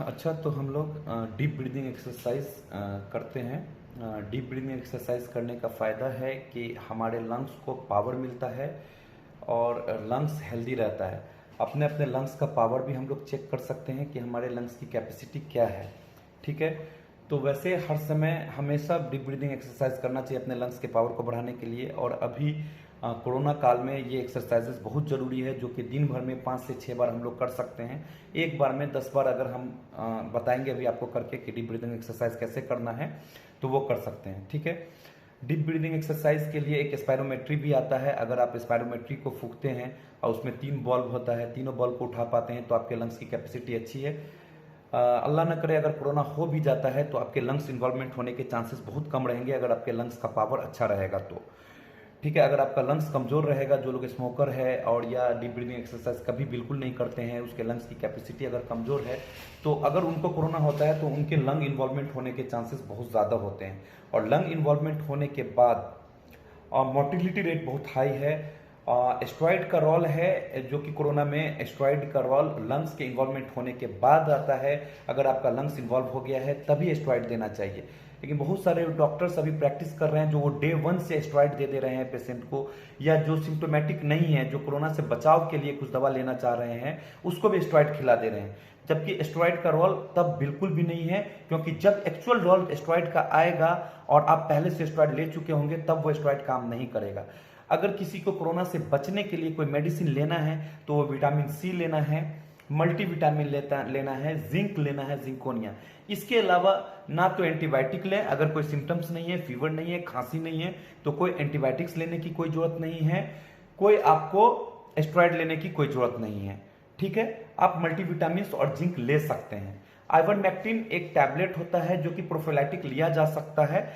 अच्छा, तो हम लोग डीप ब्रीदिंग एक्सरसाइज करते हैं। डीप ब्रीदिंग एक्सरसाइज करने का फ़ायदा है कि हमारे लंग्स को पावर मिलता है और लंग्स हेल्दी रहता है। अपने अपने लंग्स का पावर भी हम लोग चेक कर सकते हैं कि हमारे लंग्स की कैपेसिटी क्या है। ठीक है, तो वैसे हर समय हमेशा डीप ब्रीदिंग एक्सरसाइज करना चाहिए अपने लंग्स के पावर को बढ़ाने के लिए। और अभी कोरोना काल में ये एक्सरसाइजेस बहुत ज़रूरी है, जो कि दिन भर में 5 से 6 बार हम लोग कर सकते हैं। एक बार में 10 बार अगर हम बताएंगे अभी आपको करके कि डीप ब्रीदिंग एक्सरसाइज कैसे करना है, तो वो कर सकते हैं। ठीक है, डीप ब्रीदिंग एक्सरसाइज के लिए एक स्पायरोमेट्री भी आता है। अगर आप स्पायरोमेट्री को फूंकते हैं और उसमें 3 बॉल्ब होता है, तीनों बॉल्ब को उठा पाते हैं, तो आपके लंग्स की कैपेसिटी अच्छी है। अल्लाह न करे अगर कोरोना हो भी जाता है तो आपके लंग्स इन्वॉल्वमेंट होने के चांसेस बहुत कम रहेंगे, अगर आपके लंग्स का पावर अच्छा रहेगा तो। ठीक है, अगर आपका लंग्स कमज़ोर रहेगा, जो लोग स्मोकर है और या डीप ब्रीदिंग एक्सरसाइज कभी बिल्कुल नहीं करते हैं, उसके लंग्स की कैपेसिटी अगर कमज़ोर है, तो अगर उनको कोरोना होता है तो उनके लंग इन्वॉल्वमेंट होने के चांसेस बहुत ज़्यादा होते हैं। और लंग इन्वॉल्वमेंट होने के बाद मोर्टिलिटी रेट बहुत हाई है। एस्ट्रॉइड का रोल है, जो कि कोरोना में एस्ट्रॉइड का रोल लंग्स के इन्वॉल्वमेंट होने के बाद आता है। अगर आपका लंग्स इन्वॉल्व हो गया है तभी एस्ट्रॉइड देना चाहिए। लेकिन बहुत सारे डॉक्टर्स अभी प्रैक्टिस कर रहे हैं जो वो डे 1 से एस्ट्रॉइड दे रहे हैं पेशेंट को, या जो सिम्टोमेटिक नहीं है, जो कोरोना से बचाव के लिए कुछ दवा लेना चाह रहे हैं, उसको भी एस्ट्रॉइड खिला दे रहे हैं। जबकि एस्ट्रॉइड का रोल तब बिल्कुल भी नहीं है, क्योंकि जब एक्चुअल रोल एस्ट्रॉइड का आएगा और आप पहले से एस्ट्रॉइड ले चुके होंगे, तब वो एस्ट्रॉइड काम नहीं करेगा। अगर किसी को कोरोना से बचने के लिए कोई मेडिसिन लेना है तो वो विटामिन सी लेना है, मल्टीविटामिन लेना है, जिंक लेना है, जिंकोनिया। इसके अलावा ना तो एंटीबायोटिक लें, अगर कोई सिम्टम्स नहीं है, फीवर नहीं है, खांसी नहीं है, तो कोई एंटीबायोटिक्स लेने की कोई जरूरत नहीं है, कोई आपको एस्ट्रॉइड लेने की कोई जरूरत नहीं है। ठीक है, आप मल्टीविटामिन और जिंक ले सकते हैं। आइवरमेक्टिन एक टैबलेट होता है जो कि प्रोफिलैटिक लिया जा सकता है,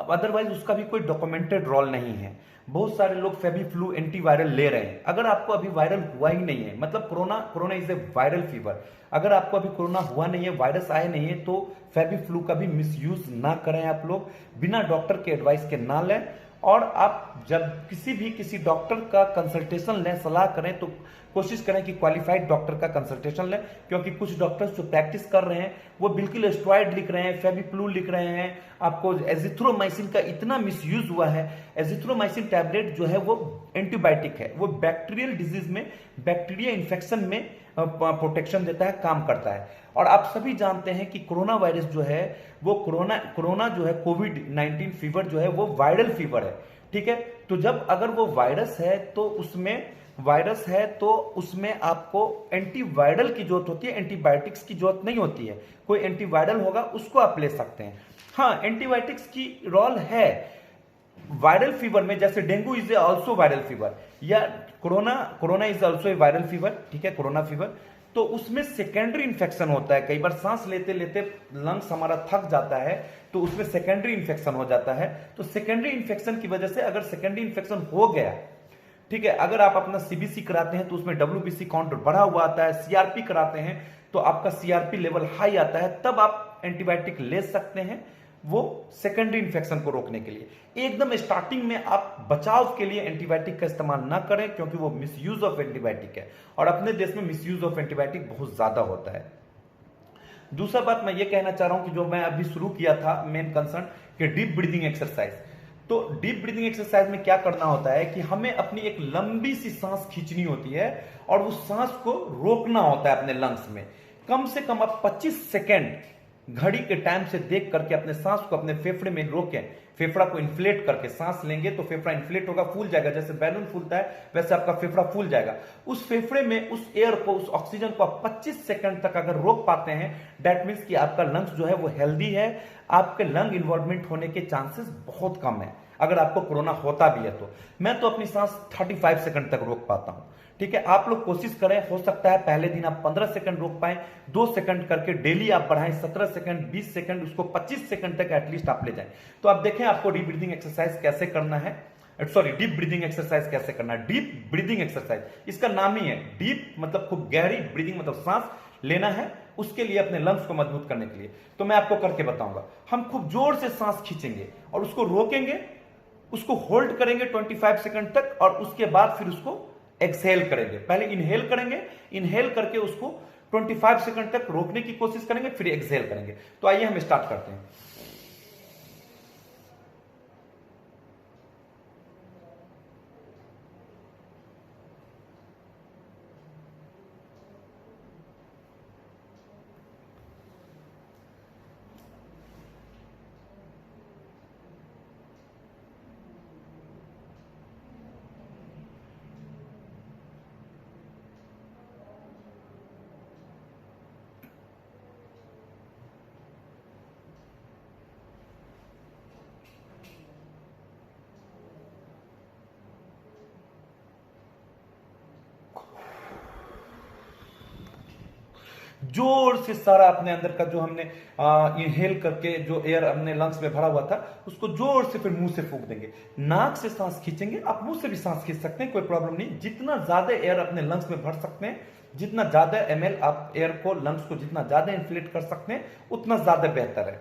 अदरवाइज उसका भी कोई डॉक्यूमेंटेड रोल नहीं है। बहुत सारे लोग फेबीफ्लू एंटीवायरल ले रहे हैं। अगर आपको अभी वायरल हुआ ही नहीं है, मतलब corona is a viral fever, अगर आपको अभी कोरोना हुआ नहीं है, वायरस आए नहीं है, तो फेबीफ्लू का भी मिसयूज ना करें। आप लोग बिना डॉक्टर के एडवाइस के ना लें। और आप जब किसी डॉक्टर का कंसल्टेशन लें, सलाह करें, तो कोशिश करें कि क्वालिफाइड डॉक्टर का कंसल्टेशन लें, क्योंकि कुछ डॉक्टर्स जो प्रैक्टिस कर रहे हैं वो बिल्कुल एस्ट्रॉइड लिख रहे हैं, फेबीफ्लू लिख रहे हैं। आपको एजिथ्रोमाइसिन का इतना मिसयूज हुआ है। एजिथ्रोमाइसिन टैबलेट जो है वो एंटीबायोटिक है, वो बैक्टीरियल डिजीज में, बैक्टीरिया इन्फेक्शन में प्रोटेक्शन देता है, काम करता है। और आप सभी जानते हैं कि कोरोना वायरस जो है वो कोरोना जो है, कोविड-19 फीवर जो है वो वायरल फीवर है। ठीक है, तो जब अगर वो वायरस है तो उसमें आपको एंटीवायरल की जरूरत होती है, एंटीबायोटिक्स की जरूरत नहीं होती है। कोई एंटीवायरल होगा उसको आप ले सकते हैं। हाँ, एंटीबायोटिक्स की रोल है वायरल फीवर में, जैसे dengue is also viral fever, या corona is also a viral fever. ठीक है, कोरोना फीवर, तो उसमें सेकेंडरी इंफेक्शन होता है। कई बार सांस लेते लेते लंग्स हमारा थक जाता है, तो उसमें सेकेंडरी इंफेक्शन हो जाता है। तो सेकेंडरी इंफेक्शन की वजह से, अगर सेकेंडरी इंफेक्शन हो गया, ठीक है, अगर आप अपना सीबीसी कराते हैं तो उसमें डब्ल्यूबीसी काउंट बढ़ा हुआ आता है, सीआरपी कराते हैं तो आपका सीआरपी लेवल हाई आता है, तब आप एंटीबायोटिक ले सकते हैं, वो सेकेंडरी इंफेक्शन को रोकने के लिए। एकदम स्टार्टिंग में आप बचाव के लिए एंटीबायोटिक का इस्तेमाल ना करें, क्योंकि वो मिसयूज ऑफ एंटीबायोटिक है, और अपने देश में मिसयूज ऑफ एंटीबायोटिक बहुत ज्यादा होता है। दूसरा बात मैं ये कहना चाह रहा हूं कि जो मैं अभी शुरू किया था मेन कंसर्न, कि डीप ब्रीदिंग एक्सरसाइज। तो डीप ब्रीदिंग एक्सरसाइज में क्या करना होता है कि हमें अपनी एक लंबी सी सांस खींचनी होती है और उस सांस को रोकना होता है अपने लंग्स में। कम से कम आप 25 सेकेंड घड़ी के टाइम से देख करके अपने सांस को अपने फेफड़े में रोकें। फेफड़ा को इन्फ्लेट करके सांस लेंगे तो फेफड़ा इन्फ्लेट होगा, फूल जाएगा, जैसे बैलून फूलता है वैसे आपका फेफड़ा फूल जाएगा। उस फेफड़े में उस एयर को, उस ऑक्सीजन को आप 25 सेकंड तक अगर रोक पाते हैं, दैट मीन्स कि आपका लंग्स जो है वो हेल्दी है, आपके लंग इन्वॉल्वमेंट होने के चांसेस बहुत कम है। अगर आपको कोरोना होता भी है तो मैं तो अपनी सांस 35 सेकंड तक रोक पाता हूं। ठीक है, आप लोग कोशिश करें, हो सकता है पहले दिन आप 15 सेकंड रोक पाए, 2 सेकंड करके डेली आप बढ़ाएं, 17 सेकंड, 20 सेकंड, उसको 25 सेकंड तक एटलीस्ट आप ले जाएं। तो आप देखें आपको डीप ब्रीदिंग एक्सरसाइज कैसे करना है, डीप ब्रीदिंग एक्सरसाइज कैसे करना है। डीप ब्रीदिंग एक्सरसाइज, इसका नाम ही है डीप, मतलब खूब गहरी, ब्रीदिंग मतलब सांस लेना है, उसके लिए अपने लंग्स को मजबूत करने के लिए। तो मैं आपको करके बताऊंगा। हम खूब जोर से सांस खींचेंगे और उसको रोकेंगे, उसको होल्ड करेंगे 25 सेकंड तक, और उसके बाद फिर उसको एक्सहेल करेंगे। पहले इनहेल करेंगे, इनहेल करके उसको 25 सेकंड तक रोकने की कोशिश करेंगे, फिर एक्सहेल करेंगे। तो आइए हम स्टार्ट करते हैं। जोर से सारा अपने अंदर का जो हमने इनहेल करके जो एयर अपने लंग्स में भरा हुआ था उसको जोर से फिर मुंह से फूंक देंगे। नाक से सांस खींचेंगे, आप मुंह से भी सांस खींच सकते हैं, कोई प्रॉब्लम नहीं। जितना ज्यादा एयर अपने लंग्स में भर सकते हैं, जितना ज्यादा एमएल आप एयर को लंग्स को जितना ज्यादा इन्फ्लेट कर सकते हैं उतना ज्यादा बेहतर है।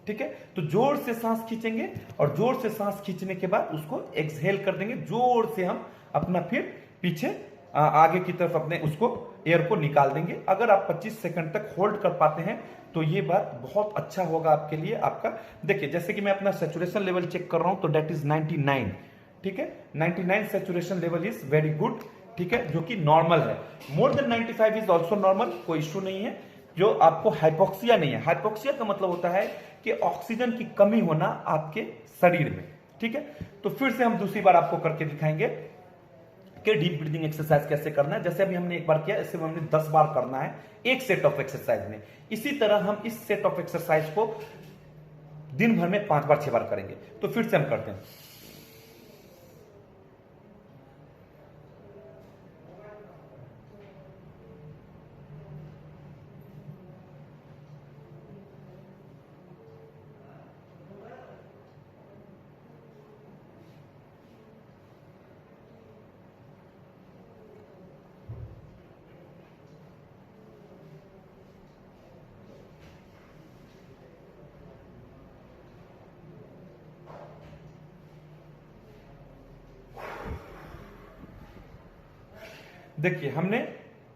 ठीक है, तो जोर से सांस खींचेंगे और जोर से सांस खींचने के बाद उसको एक्सहेल कर देंगे। जोर से हम अपना फिर पीछे आगे की तरफ अपने उसको एयर को निकाल देंगे। अगर आप 25 सेकंड तक होल्ड कर पाते हैं तो ये बात बहुत अच्छा होगा आपके लिए। आपका देखिए, जैसे कि मैं अपना सैचुरेशन लेवल चेक कर रहा हूं तो डेट इज 99। ठीक है, 99 saturation level is very good. ठीक है, जो कि नॉर्मल है। More than 95 is also normal, कोई इश्यू नहीं है। जो आपको हाइपोक्सिया नहीं है। हाइपोक्सिया का मतलब होता है कि ऑक्सीजन की कमी होना आपके शरीर में। ठीक है, तो फिर से हम दूसरी बार आपको करके दिखाएंगे कि डीप ब्रीदिंग एक्सरसाइज कैसे करना है। जैसे अभी हमने एक बार किया, ऐसे हमने 10 बार करना है एक सेट ऑफ एक्सरसाइज में। इसी तरह हम इस सेट ऑफ एक्सरसाइज को दिन भर में 5 बार 6 बार करेंगे। तो फिर से हम करते हैं। देखिए, हमने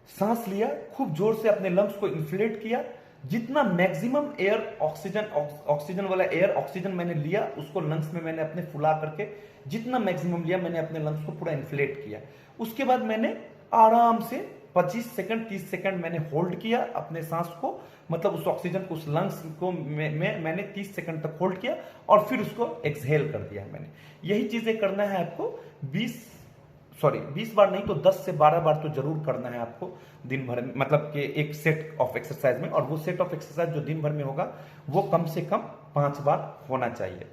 सांस लिया, खूब जोर से अपने लंग्स को इन्फ्लेट किया। जितना मैक्सिमम एयर ऑक्सीजन वाला एयर ऑक्सीजन मैंने लिया उसको लंग्स में मैंने अपने फुला करके जितना मैक्सिमम लिया मैंने अपने लंग्स को पूरा इन्फ्लेट किया। उसके बाद मैंने आराम से 25 सेकंड 30 सेकंड मैंने होल्ड किया अपने सांस को, मतलब उस ऑक्सीजन को उस लंग्स को मैंने 30 सेकंड तक होल्ड किया और फिर उसको एक्सहेल कर दिया मैंने। यही चीजें करना है आपको 20 बार नहीं तो 10 से 12 बार तो जरूर करना है आपको दिन भर में, मतलब कि एक सेट ऑफ एक्सरसाइज में। और वो सेट ऑफ एक्सरसाइज जो दिन भर में होगा वो कम से कम 5 बार होना चाहिए।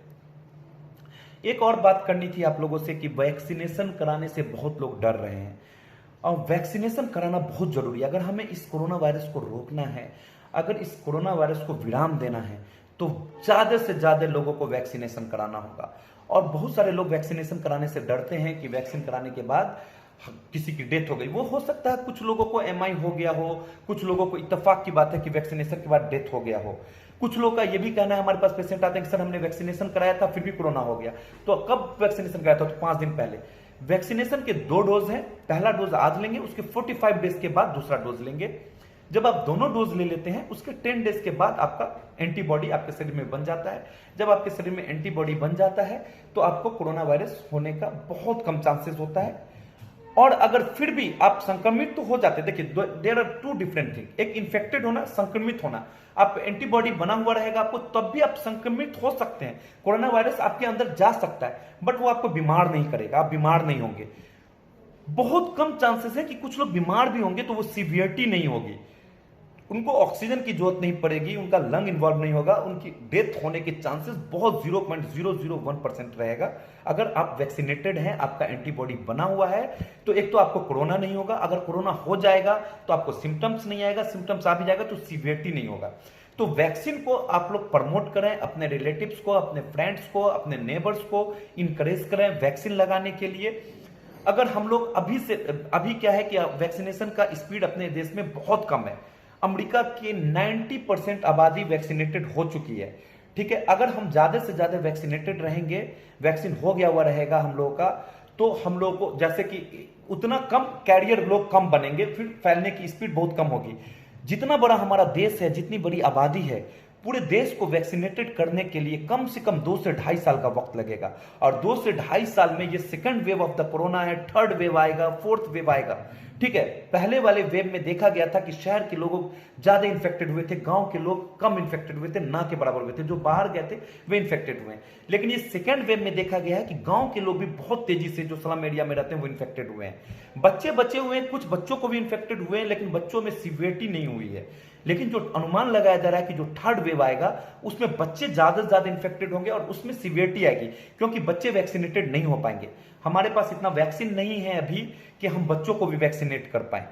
एक और बात करनी थी आप लोगों से कि वैक्सीनेशन कराने से बहुत लोग डर रहे हैं और वैक्सीनेशन कराना बहुत जरूरी है। अगर हमें इस कोरोना वायरस को रोकना है, अगर इस कोरोना वायरस को विराम देना है तो ज्यादा से ज्यादा लोगों को वैक्सीनेशन कराना होगा। और बहुत सारे लोग वैक्सीनेशन कराने से डरते हैं कि वैक्सीन कराने के बाद किसी की डेथ हो गई। वो हो सकता है कुछ लोगों को एमआई हो गया हो, कुछ लोगों को इत्तेफाक की बात है कि वैक्सीनेशन के बाद डेथ हो गया हो। कुछ लोगों का ये भी कहना है, हमारे पास पेशेंट आते हैं कि सर हमने वैक्सीनेशन कराया था फिर भी कोरोना हो गया। तो कब वैक्सीनेशन कराया था? तो 5 दिन पहले। वैक्सीनेशन के 2 डोज हैं, पहला डोज आज लेंगे, उसके 45 डेज के बाद दूसरा डोज लेंगे। जब आप दोनों डोज ले लेते हैं उसके 10 डेज के बाद आपका एंटीबॉडी आपके शरीर में बन जाता है। जब आपके शरीर में एंटीबॉडी बन जाता है तो आपको कोरोना वायरस होने का बहुत कम चांसेस होता है। और अगर फिर भी आप संक्रमित तो हो जाते हैं, देखिए देयर आर 2 डिफरेंट थिंग, एक इन्फेक्टेड होना, संक्रमित होना। आप एंटीबॉडी बना हुआ रहेगा आपको तब भी आप संक्रमित हो सकते हैं, कोरोना वायरस आपके अंदर जा सकता है, बट वो आपको बीमार नहीं करेगा, आप बीमार नहीं होंगे। बहुत कम चांसेस है कि कुछ लोग बीमार भी होंगे तो वो सीवियरिटी नहीं होगी, उनको ऑक्सीजन की जरूरत नहीं पड़ेगी, उनका लंग इन्वॉल्व नहीं होगा, उनकी डेथ होने के चांसेस बहुत 0.001% रहेगा। अगर आप वैक्सीनेटेड हैं, आपका एंटीबॉडी बना हुआ है तो एक तो आपको कोरोना नहीं होगा। अगर कोरोना हो जाएगा तो आपको सिम्टम्स नहीं आएगा, सिम्टम्स आ भी जाएगा तो सीवियरिटी नहीं होगा। तो वैक्सीन को आप लोग प्रमोट करें, अपने रिलेटिव्स को, अपने फ्रेंड्स को, अपने नेबर्स को इंकरेज करें वैक्सीन लगाने के लिए। अगर हम लोग अभी क्या है कि वैक्सीनेशन का स्पीड अपने देश में बहुत कम है। अमेरिका की 90% आबादी वैक्सीनेटेड हो चुकी है। ठीक है, अगर हम ज्यादा से ज्यादा वैक्सीनेटेड रहेंगे, वैक्सीन हो गया हुआ रहेगा हम लोगों का, तो हम लोगों को जैसे कि उतना कम कैरियर लोग कम बनेंगे, फिर फैलने की स्पीड बहुत कम होगी। जितना बड़ा हमारा देश है, जितनी बड़ी आबादी है, पूरे देश को वैक्सीनेटेड करने के लिए कम से कम 2 से ढाई साल का वक्त लगेगा। और 2 से ढाई साल में ये second wave of the corona है, थर्ड वेव आएगा, फोर्थ वेव आएगा। ठीक है, पहले वाले वेव में देखा गया था कि शहर के लोग ज्यादा इन्फेक्टेड हुए थे, गांव के लोग कम इन्फेक्टेड हुए थे, ना के बराबर हुए थे, जो बाहर गए थे वे इन्फेक्टेड हुए। लेकिन ये सेकंड वेव में देखा गया है कि गांव के लोग भी बहुत तेजी से, जो स्लम एरिया में रहते हैं, वो इन्फेक्टेड हुए हैं। बच्चे बचे हुए हैं, कुछ बच्चों को भी इन्फेक्टेड हुए हैं, लेकिन बच्चों में सीवियरिटी नहीं हुई है। लेकिन जो अनुमान लगाया जा रहा है कि जो थर्ड वेव आएगा उसमें बच्चे ज्यादा से ज्यादा इन्फेक्टेड होंगे और उसमें सीवियरिटी आएगी, क्योंकि बच्चे वैक्सीनेटेड नहीं हो पाएंगे। हमारे पास इतना वैक्सीन नहीं है अभी कि हम बच्चों को भी वैक्सीनेट कर पाए।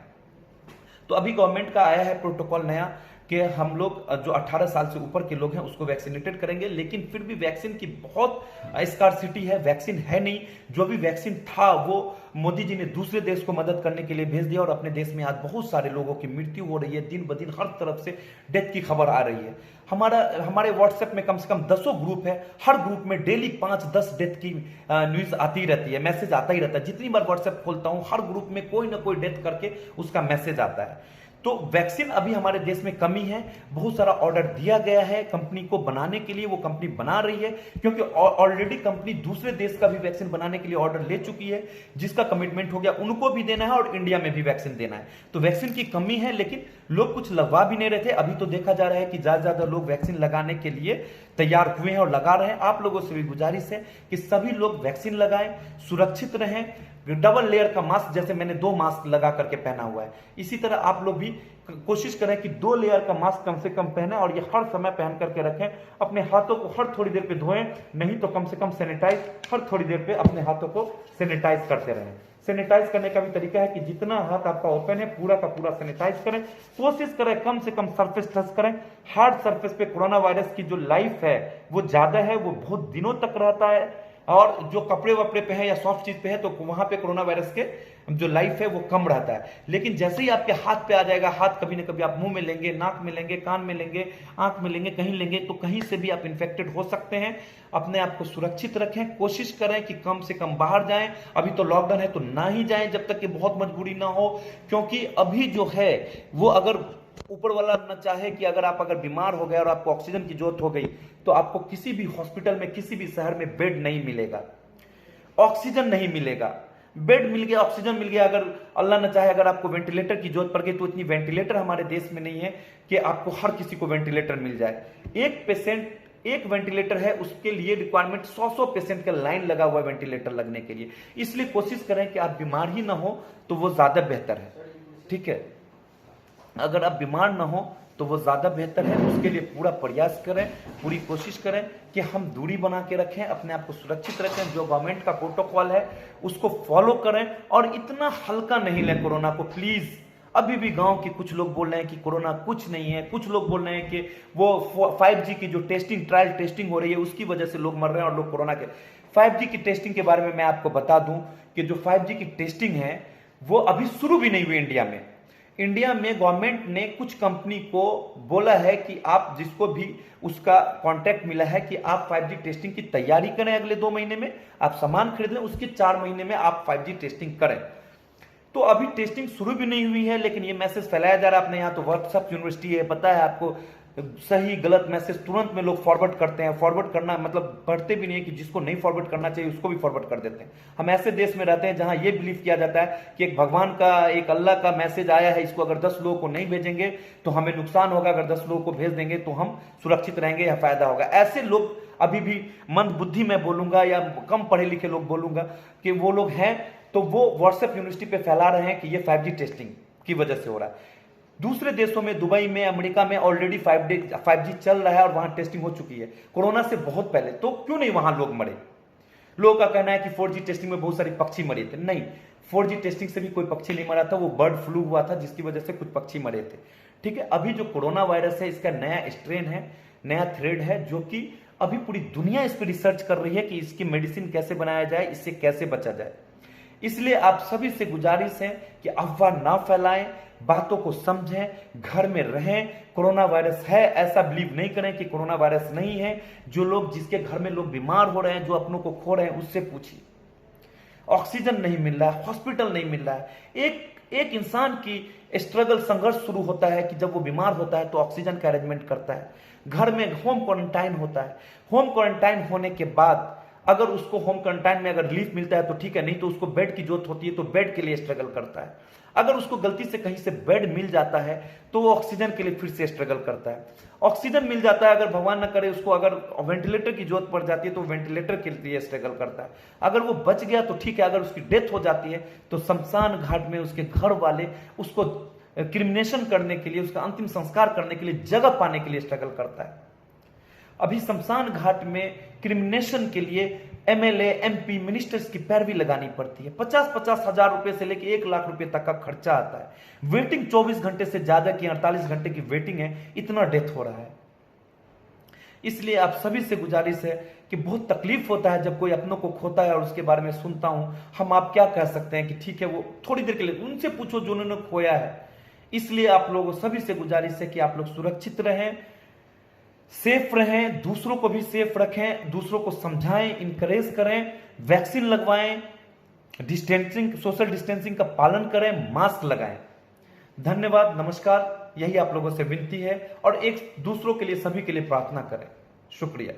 तो अभी गवर्नमेंट का आया है प्रोटोकॉल नया कि हम लोग जो 18 साल से ऊपर के लोग हैं उसको वैक्सीनेटेड करेंगे। लेकिन फिर भी वैक्सीन की बहुत स्कार्सिटी है, वैक्सीन है नहीं। जो भी वैक्सीन था वो मोदी जी ने दूसरे देश को मदद करने के लिए भेज दिया और अपने देश में आज बहुत सारे लोगों की मृत्यु हो रही है। दिन ब दिन हर तरफ से डेथ की खबर आ रही है। हमारे व्हाट्सएप में कम से कम 10 ग्रुप है, हर ग्रुप में डेली 5-10 डेथ की न्यूज आती रहती है, मैसेज आता ही रहता है। जितनी बार व्हाट्सएप खोलता हूं हर ग्रुप में कोई ना कोई डेथ करके उसका मैसेज आता है। तो वैक्सीन अभी हमारे देश में कमी है। बहुत सारा ऑर्डर दिया गया है कंपनी को बनाने के लिए, वो कंपनी बना रही है, क्योंकि ऑलरेडी कंपनी दूसरे देश का भी वैक्सीन बनाने के लिए ऑर्डर ले चुकी है, जिसका कमिटमेंट हो गया, उनको भी देना है और इंडिया में भी वैक्सीन देना है। तो वैक्सीन की कमी है, लेकिन लोग कुछ लगवा भी नहीं रहे थे। अभी तो देखा जा रहा है कि ज्यादा ज्यादा लोग वैक्सीन लगाने के लिए तैयार हुए हैं और लगा रहे हैं। आप लोगों से भी गुजारिश है कि सभी लोग वैक्सीन लगाएं, सुरक्षित रहें। डबल लेयर का मास्क, जैसे मैंने 2 मास्क लगा करके पहना हुआ है, इसी तरह आप लोग भी कोशिश करें कि 2 लेयर का मास्क कम से कम पहने और ये हर समय पहन करके रखें। अपने हाथों को हर थोड़ी देर पे धोएं, नहीं तो कम से कम सैनिटाइज हर थोड़ी देर पे अपने हाथों को सैनिटाइज करते रहें। सैनिटाइज करने का भी तरीका है कि जितना हाथ आपका ओपन है पूरा का पूरा सैनिटाइज करें। कोशिश करें कम से कम सरफेस टच करें। हार्ड सरफेस पे कोरोना वायरस की जो लाइफ है वो ज्यादा है, वो बहुत दिनों तक रहता है। और जो कपड़े वपड़े पे है या सॉफ्ट चीज पे है तो वहां पे कोरोना वायरस के जो लाइफ है वो कम रहता है। लेकिन जैसे ही आपके हाथ पे आ जाएगा, हाथ कभी ना कभी आप मुंह में लेंगे, नाक में लेंगे, कान में लेंगे, आंख में लेंगे, कहीं लेंगे, तो कहीं से भी आप इन्फेक्टेड हो सकते हैं। अपने आप को सुरक्षित रखें, कोशिश करें कि कम से कम बाहर जाएं। अभी तो लॉकडाउन है तो ना ही जाएं जब तक कि बहुत मजबूरी ना हो, क्योंकि अभी जो है वो अगर ऊपर वाला न चाहे कि अगर बीमार हो गए और आपको ऑक्सीजन की जरूरत हो गई तो आपको किसी भी हॉस्पिटल में, किसी भी शहर में बेड नहीं मिलेगा, ऑक्सीजन नहीं मिलेगा। बेड मिल गया, ऑक्सीजन मिल गया, अगर अल्लाह न चाहे अगर आपको वेंटिलेटर की जरूरत पड़ गई, तो इतनी वेंटिलेटर हमारे देश में नहीं है कि आपको हर किसी को वेंटिलेटर मिल जाए। एक पेशेंट एक वेंटिलेटर है, उसके लिए रिक्वायरमेंट 100 पेशेंट का लाइन लगा हुआ है वेंटिलेटर लगने के लिए। इसलिए कोशिश करें कि आप बीमार ही ना हो तो वो ज्यादा बेहतर है। ठीक है, अगर आप बीमार ना हो तो वो ज्यादा बेहतर है। उसके लिए पूरा प्रयास करें, पूरी कोशिश करें कि हम दूरी बना के रखें, अपने आप को सुरक्षित रखें। जो गवर्नमेंट का प्रोटोकॉल है उसको फॉलो करें और इतना हल्का नहीं लें कोरोना को, प्लीज। अभी भी गांव के कुछ लोग बोल रहे हैं कि कोरोना कुछ नहीं है, कुछ लोग बोल रहे हैं कि वो 5G की जो ट्रायल टेस्टिंग हो रही है उसकी वजह से लोग मर रहे हैं और लोग कोरोना के। 5G की टेस्टिंग के बारे में मैं आपको बता दूं कि जो 5G की टेस्टिंग है वो अभी शुरू भी नहीं हुई इंडिया में। इंडिया में गवर्नमेंट ने कुछ कंपनी को बोला है कि आप जिसको भी उसका कॉन्ट्रैक्ट मिला है कि आप 5G टेस्टिंग की तैयारी करें, अगले 2 महीने में आप सामान खरीद लें, उसके 4 महीने में आप 5G टेस्टिंग करें। तो अभी टेस्टिंग शुरू भी नहीं हुई है, लेकिन ये मैसेज फैलाया जा रहा है। अपने यहाँ तो व्हाट्सएप यूनिवर्सिटी है, पता है आपको, सही गलत मैसेज तुरंत में लोग फॉरवर्ड करते हैं। फॉरवर्ड करना मतलब पढ़ते भी नहीं है कि जिसको नहीं फॉरवर्ड करना चाहिए उसको भी फॉरवर्ड कर देते हैं। हम ऐसे देश में रहते हैं जहां ये बिलीव किया जाता है कि एक भगवान का, एक अल्लाह का मैसेज आया है, इसको अगर 10 लोगों को नहीं भेजेंगे तो हमें नुकसान होगा, अगर 10 लोगों को भेज देंगे तो हम सुरक्षित रहेंगे या फायदा होगा। ऐसे लोग अभी भी मंद बुद्धि में बोलूंगा या कम पढ़े लिखे लोग बोलूंगा कि वो लोग हैं, तो वो व्हाट्सएप यूनिवर्सिटी पे फैला रहे हैं कि ये 5G टेस्टिंग की वजह से हो रहा है। दूसरे देशों में, दुबई में, अमेरिका में ऑलरेडी 5G चल रहा है और वहां टेस्टिंग हो चुकी है कोरोना से बहुत पहले। तो क्यों नहीं वहां लोग मरे? लोगों का कहना है कि 4G टेस्टिंग में बहुत सारे पक्षी मरे थे। नहीं, 4G टेस्टिंग से भी कोई पक्षी नहीं मरा था, वो बर्ड फ्लू हुआ था जिसकी वजह से कुछ पक्षी मरे थे। ठीक है, अभी जो कोरोना वायरस है इसका नया स्ट्रेन है, नया थ्रेड है, जो कि अभी पूरी दुनिया इस पर रिसर्च कर रही है कि इसकी मेडिसिन कैसे बनाया जाए, इससे कैसे बचा जाए। इसलिए आप सभी से गुजारिश है कि अफवाह ना फैलाएं, बातों को समझें, घर में रहें। कोरोना वायरस है ऐसा बिलीव नहीं करें कि कोरोना वायरस नहीं है। जो लोग, जिसके घर में लोग बीमार हो रहे हैं, जो अपनों को खो रहे हैं, उससे पूछिए। ऑक्सीजन नहीं मिल रहा है, हॉस्पिटल नहीं मिल रहा है। एक एक इंसान की स्ट्रगल, संघर्ष शुरू होता है कि जब वो बीमार होता है तो ऑक्सीजन का अरेंजमेंट करता है, घर में होम क्वारंटाइन होता है। होम क्वारंटाइन होने के बाद अगर उसको होम क्वारंटाइन में अगर रिलीफ मिलता है तो ठीक है, नहीं तो उसको बेड की जरूरत होती है तो बेड के लिए स्ट्रगल करता है। अगर उसको गलती से कहीं से बेड मिल जाता है तो वो ऑक्सीजन के लिए फिर से स्ट्रगल करता है। ऑक्सीजन मिल जाता है, अगर भगवान न करे उसको अगर वेंटिलेटर की जरूरत पड़ जाती है तो वेंटिलेटर के लिए स्ट्रगल करता है। अगर वो बच गया तो ठीक है, अगर उसकी डेथ हो जाती है तो शमशान घाट में उसके घर वाले उसको क्रिमिनेशन करने के लिए, उसका अंतिम संस्कार करने के लिए जगह पाने के लिए स्ट्रगल करता है। अभी शमशान घाट में क्रिमिनेशन के लिए एमएलए, एमपी, मिनिस्टर्स की पैरवी लगानी पड़ती है। 50-50 हजार रुपए से लेकर 1 लाख रुपए तक का खर्चा आता है। वेटिंग 24 घंटे से ज्यादा की 48 घंटे की वेटिंग है, इतना डेथ हो रहा है। इसलिए आप सभी से गुजारिश है कि बहुत तकलीफ होता है जब कोई अपनों को खोता है और उसके बारे में सुनता हूं। हम आप क्या कह सकते हैं कि ठीक है, वो थोड़ी देर के लिए उनसे पूछो जो उन्होंने खोया है। इसलिए आप लोगों सभी से गुजारिश है कि आप लोग सुरक्षित रहें, सेफ रहें, दूसरों को भी सेफ रखें, दूसरों को समझाएं, इंकरेज करें, वैक्सीन लगवाएं, डिस्टेंसिंग, सोशल डिस्टेंसिंग का पालन करें, मास्क लगाएं। धन्यवाद, नमस्कार, यही आप लोगों से विनती है और एक दूसरों के लिए, सभी के लिए प्रार्थना करें। शुक्रिया।